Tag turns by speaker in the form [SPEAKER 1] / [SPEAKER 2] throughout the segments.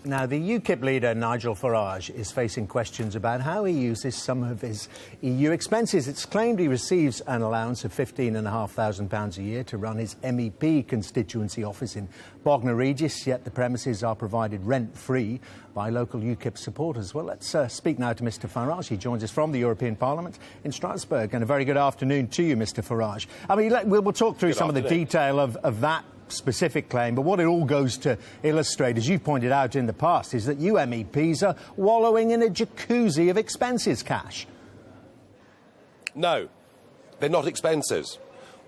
[SPEAKER 1] Now, the UKIP leader, Nigel Farage, is facing questions about how he uses some of his EU expenses. It's claimed he receives an allowance of £15,500 a year to run his MEP constituency office in Bognor Regis, yet the premises are provided rent-free by local UKIP supporters. Well, let's speak now to Mr Farage. He joins us from the European Parliament in Strasbourg. And a very good afternoon to you, Mr Farage. I mean, we'll talk through some of the detail of that specific claim, but what it all goes to illustrate, as you've pointed out in the past, is that you MEPs are wallowing in a jacuzzi of expenses cash.
[SPEAKER 2] No, they're not expenses.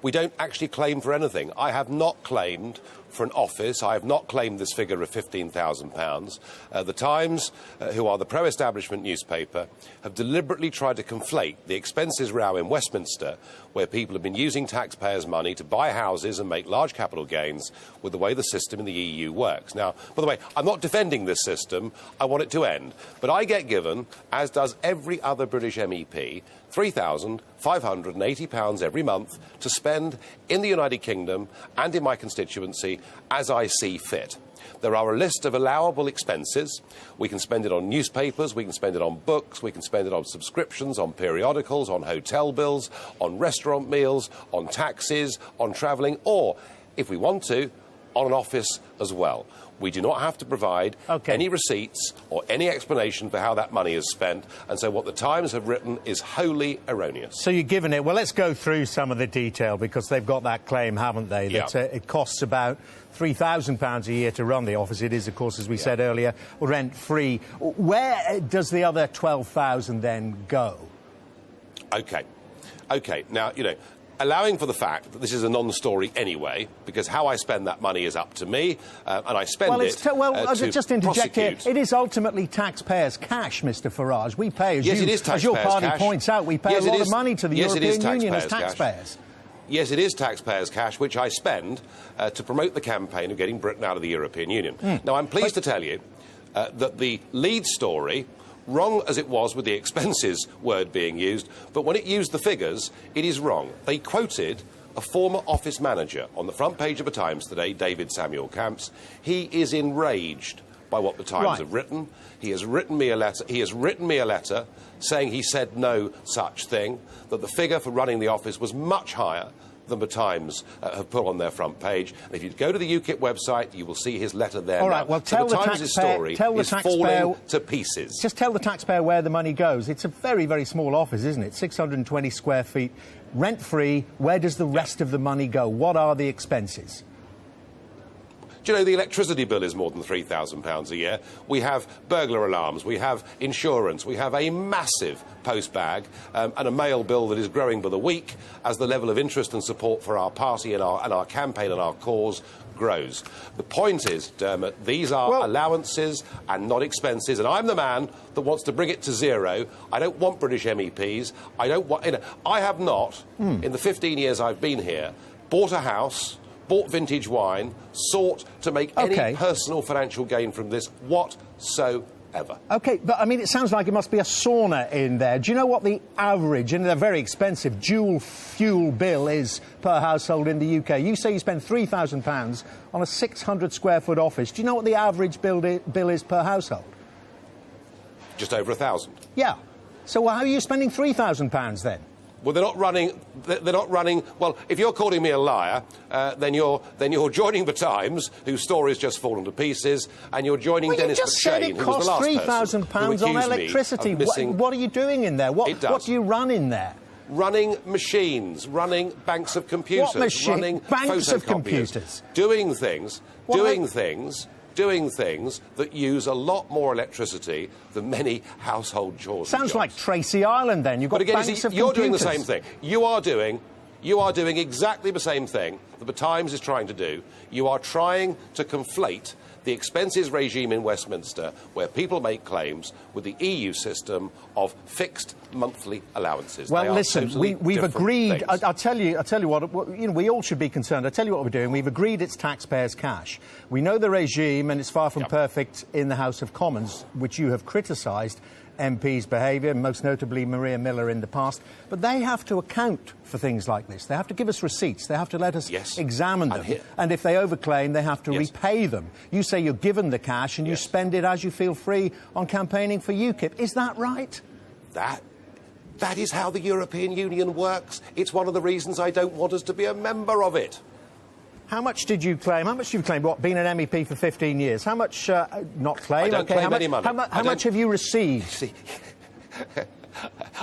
[SPEAKER 2] We don't actually claim for anything. I have not claimed for an office. I have not claimed this figure of £15,000. The Times, who are the pro-establishment newspaper, have deliberately tried to conflate the expenses row in Westminster, where people have been using taxpayers' money to buy houses and make large capital gains, with the way the system in the EU works. Now, by the way, I'm not defending this system. I want it to end. But I get given, as does every other British MEP, £3,580 every month to spend in the United Kingdom and in my constituency as I see fit. There are a list of allowable expenses. We can spend it on newspapers, we can spend it on books, we can spend it on subscriptions, on periodicals, on hotel bills, on restaurant meals, on taxis, on travelling, or, if we want to, on an office as well. We do not have to provide any receipts or any explanation for how that money is spent, and so what the Times have written is wholly erroneous.
[SPEAKER 1] So you're giving it... Well, let's go through some of the detail, because they've got that claim, haven't they, that it costs about £3,000 a year to run the office. It is, of course, as we said earlier, rent-free. Where does the other £12,000 then go? OK. Now, you know, allowing for the fact that this is a non-story anyway, because how I spend that money is up to me, and I spend to just interject
[SPEAKER 2] prosecute.
[SPEAKER 1] here. It is ultimately taxpayers' cash, Mr Farage. We pay, as your party points out, we pay a lot of money to the European Union as taxpayers.
[SPEAKER 2] Yes, it is taxpayers' cash, which I spend to promote the campaign of getting Britain out of the European Union. Now, I'm pleased to tell you that the lead story, wrong as it was with the expenses word being used, but when it used the figures, it is wrong. They quoted a former office manager on the front page of the Times today, David Samuel Camps. He is enraged by what the Times have written. He has written me a letter saying he said no such thing, that the figure for running the office was much higher than the Times have put on their front page. And if you go to the UKIP website, you will see his letter there.
[SPEAKER 1] All right, well, tell the Times' story
[SPEAKER 2] is falling to pieces.
[SPEAKER 1] Just tell the taxpayer where the money goes. It's a very, very small office, isn't it? 620 square feet, rent-free. Where does the rest of the money go? What are the expenses?
[SPEAKER 2] Do you know, the electricity bill is more than £3,000 a year. We have burglar alarms, we have insurance, we have a massive post bag and a mail bill that is growing by the week as the level of interest and support for our party and our campaign and our cause grows. The point is, Dermot, these are allowances and not expenses, and I'm the man that wants to bring it to zero. I don't want British MEPs. I don't want... You know, I have not, in the 15 years I've been here, bought a house, bought vintage wine, sought to make any personal financial gain from this whatsoever. OK, but, I mean, it sounds like it must be a sauna in there. Do you know what the average, and they're very expensive, dual fuel bill is per household in the UK? You say you spend £3,000 on a 600-square-foot office. Do you know what the average bill is per household? Just over £1,000. Yeah. So how are you spending £3,000 then? Well, they're not running. Well, if you're calling me a liar, then you're joining the Times, whose story's just fallen to pieces, and you're joining Dennis McShane, who was the last person who accused me of electricity. What are you doing in there? What do you run in there? Running machines, running banks of computers, what machine? Running banks of computers, doing things that use a lot more electricity than many household chores. Sounds like Tracy Island, then. You've got banks of computers. You're doing the same thing. You are doing exactly the same thing that the Times is trying to do. You are trying to conflate the expenses regime in Westminster, where people make claims, with the EU system of fixed monthly allowances. Well, listen, we've agreed. I'll tell you what. You know, we all should be concerned. I'll tell you what we're doing. We've agreed it's taxpayers' cash. We know the regime, and it's far from perfect in the House of Commons, which you have criticised.
[SPEAKER 1] MPs' behaviour, most notably Maria Miller in the past, but they have to account for things like this. They have to give us receipts. They have to let us examine them. And if they overclaim, they have to repay them. You say you're given the cash and you spend it as you feel free on campaigning for UKIP. Is that right?
[SPEAKER 2] That is how the European Union works. It's one of the reasons I don't want us to be a member of it.
[SPEAKER 1] How much did you claim? How much did you claim? What, being an MEP for 15 years? How much, not claim?
[SPEAKER 2] I don't claim any money.
[SPEAKER 1] How much have you received?
[SPEAKER 2] See,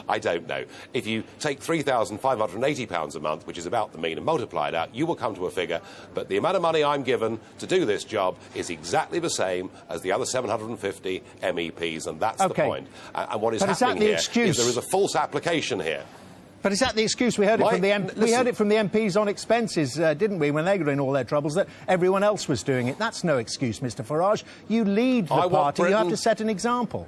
[SPEAKER 2] I don't know. If you take £3,580 a month, which is about the mean, and multiply it out, you will come to a figure. But the amount of money I'm given to do this job is exactly the same as the other 750 MEPs, and that's the point. And what is happening here is there is a false application here.
[SPEAKER 1] But is that the excuse? We heard it from the MPs on expenses, didn't we, when they were in all their troubles, that everyone else was doing it. That's no excuse, Mr Farage. You lead the party. You have to set an example.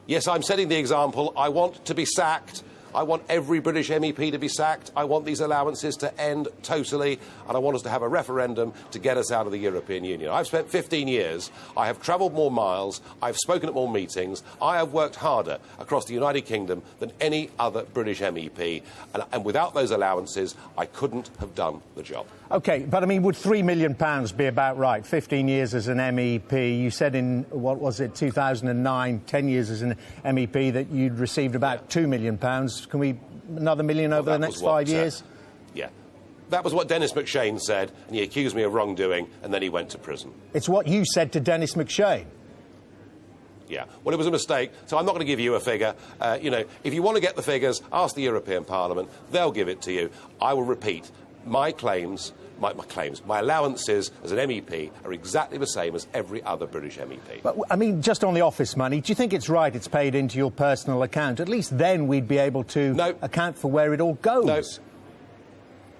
[SPEAKER 2] Yes, I'm setting the example. I want to be sacked. I want every British MEP to be sacked. I want these allowances to end totally, and I want us to have a referendum to get us out of the European Union. I've spent 15 years. I have travelled more miles. I've spoken at more meetings. I have worked harder across the United Kingdom than any other British MEP, and without those allowances, I couldn't have done the job.
[SPEAKER 1] OK, but, I mean, would £3 million be about right? 15 years as an MEP. You said in, what was it, 2009, 10 years as an MEP, that you'd received about £2 million. Can we another million over the next 5 years?
[SPEAKER 2] Yeah. That was what Dennis McShane said, and he accused me of wrongdoing, and then he went to prison.
[SPEAKER 1] It's what you said to Dennis McShane.
[SPEAKER 2] Yeah. Well, it was a mistake, so I'm not going to give you a figure. You know, if you want to get the figures, ask the European Parliament. They'll give it to you. I will repeat, my claims, my allowances as an MEP are exactly the same as every other British MEP.
[SPEAKER 1] But, I mean, just on the office money, do you think it's right it's paid into your personal account? At least then we'd be able to account for where it all goes.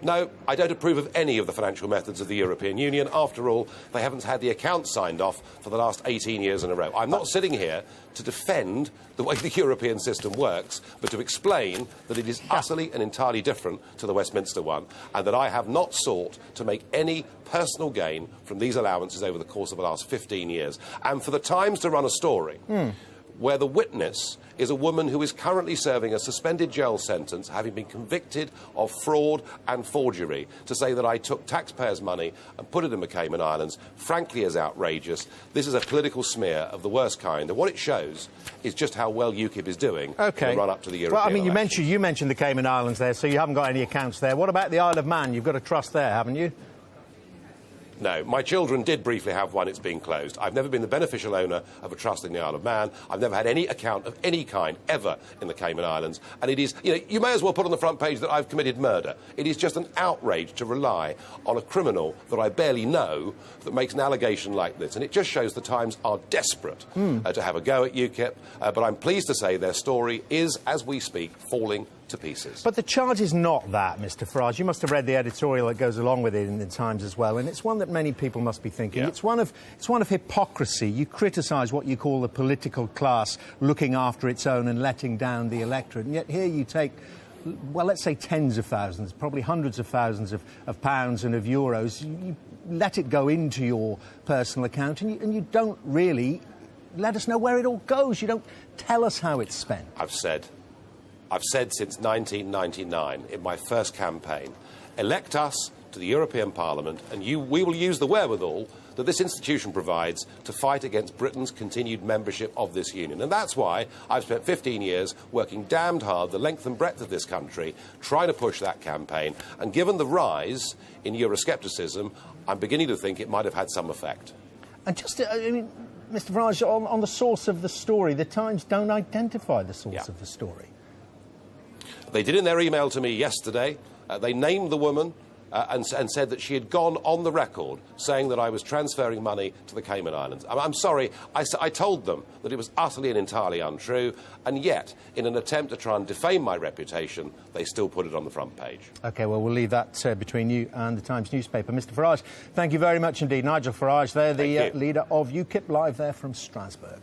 [SPEAKER 2] No, I don't approve of any of the financial methods of the European Union. After all, they haven't had the accounts signed off for the last 18 years in a row. I'm not sitting here to defend the way the European system works, but to explain that it is utterly and entirely different to the Westminster one, and that I have not sought to make any personal gain from these allowances over the course of the last 15 years. And for the Times to run a story where the witness is a woman who is currently serving a suspended jail sentence, having been convicted of fraud and forgery, to say that I took taxpayers' money and put it in the Cayman Islands, frankly is outrageous. This is a political smear of the worst kind, and what it shows is just how well UKIP is doing in the run-up to the European
[SPEAKER 1] Well, I mean,
[SPEAKER 2] election.
[SPEAKER 1] you mentioned the Cayman Islands there, so you haven't got any accounts there. What about the Isle of Man? You've got a trust there, haven't you?
[SPEAKER 2] No, my children did briefly have one. It's been closed. I've never been the beneficial owner of a trust in the Isle of Man. I've never had any account of any kind ever in the Cayman Islands. And it is, you know, you may as well put on the front page that I've committed murder. It is just an outrage to rely on a criminal that I barely know that makes an allegation like this. And it just shows the Times are desperate to have a go at UKIP. But I'm pleased to say their story is, as we speak, falling to pieces.
[SPEAKER 1] But the charge is not that, Mr Farage. You must have read the editorial that goes along with it in the Times as well, and it's one that many people must be thinking. It's one of hypocrisy. You criticise what you call the political class looking after its own and letting down the electorate, and yet here you take, well, let's say tens of thousands, probably hundreds of thousands of pounds and of euros. You let it go into your personal account, and you don't really let us know where it all goes. You don't tell us how it's spent.
[SPEAKER 2] I've said since 1999, in my first campaign, elect us to the European Parliament and we will use the wherewithal that this institution provides to fight against Britain's continued membership of this union. And that's why I've spent 15 years working damned hard the length and breadth of this country, trying to push that campaign. And given the rise in Euroscepticism, I'm beginning to think it might have had some effect.
[SPEAKER 1] And just, I mean, Mr Farage, on the source of the story, the Times don't identify the source of the story.
[SPEAKER 2] They did in their email to me yesterday. They named the woman and said that she had gone on the record saying that I was transferring money to the Cayman Islands. I'm sorry, I told them that it was utterly and entirely untrue, and yet, in an attempt to try and defame my reputation, they still put it on the front page. OK, well, we'll leave that between you and the Times newspaper. Mr Farage, thank you very much indeed. Nigel Farage there, the leader of UKIP, live there from Strasbourg.